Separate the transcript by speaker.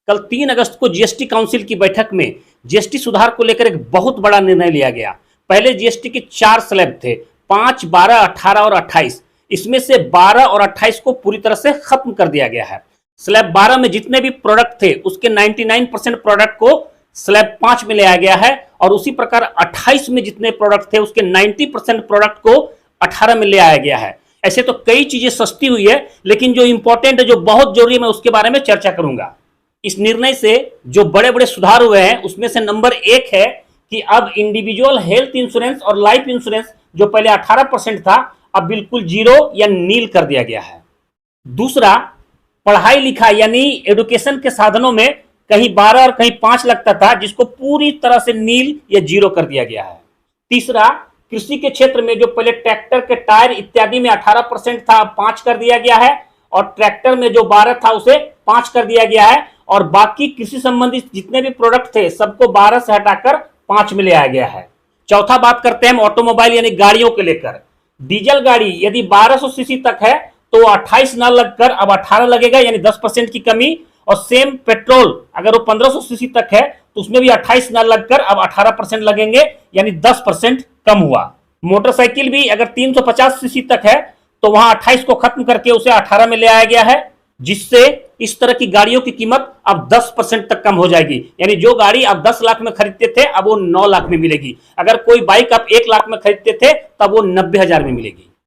Speaker 1: कल 3 अगस्त को GST council की बैठक में जीएसटी सुधार को लेकर एक बहुत बड़ा निर्णय लिया गया। पहले जीएसटी के 4 स्लैब थे, 5, 12, 18 और 28। इसमें से 12 और 28 को पूरी तरह से खत्म कर दिया गया है। स्लैब 12 में जितने भी प्रोडक्ट थे उसके 99% प्रोडक्ट को स्लैब 5 में ले आया गया है, और उसी प्रकार 28 में जितने प्रोडक्ट थे उसके 90% प्रोडक्ट को 18 में ले आया गया है। ऐसे तो कई चीजें सस्ती हुई है, लेकिन जो इंपॉर्टेंट है, जो बहुत जरूरी है, मैं उसके बारे में चर्चा करूंगा। इस निर्णय से जो बड़े बड़े सुधार हुए हैं उसमें से नंबर 1 है कि अब इंडिविजुअल हेल्थ इंश्योरेंस और लाइफ इंश्योरेंस जो पहले 18% था, अब बिल्कुल 0 या नील कर दिया गया है। दूसरा, पढ़ाई लिखाई यानी एजुकेशन के साधनों में कहीं 12 और कहीं 5 लगता था, जिसको पूरी तरह से नील या 0 कर दिया गया है। तीसरा, कृषि के क्षेत्र में जो पहले ट्रैक्टर के टायर इत्यादि में 18% था, 5 कर दिया गया है, और ट्रैक्टर में जो 12 था उसे 5 कर दिया गया है, और बाकी कृषि संबंधित जितने भी प्रोडक्ट थे सबको 12 से हटाकर 5 में ले आया गया है। चौथा बात करते हैं हम ऑटोमोबाइल यानी गाड़ियों के लेकर। डीजल गाड़ी यदि 1200 सीसी तक है तो 28 न लगकर अब 18 लगेगा, यानी 10% की कमी। और सेम पेट्रोल अगर वो 1500 सीसी तक है तो उसमें भी 28 न लगकर अब 18% लगेंगे, यानी 10% कम हुआ। मोटरसाइकिल भी अगर 350 सीसी तक है तो वहां 28 को खत्म करके उसे 18 में ले आया गया है, जिससे इस तरह की गाड़ियों की कीमत अब 10% तक कम हो जाएगी। यानी जो गाड़ी आप 10 लाख में खरीदते थे अब वो 9 लाख में मिलेगी। अगर कोई बाइक आप 1 लाख में खरीदते थे तब वो 90,000 में मिलेगी।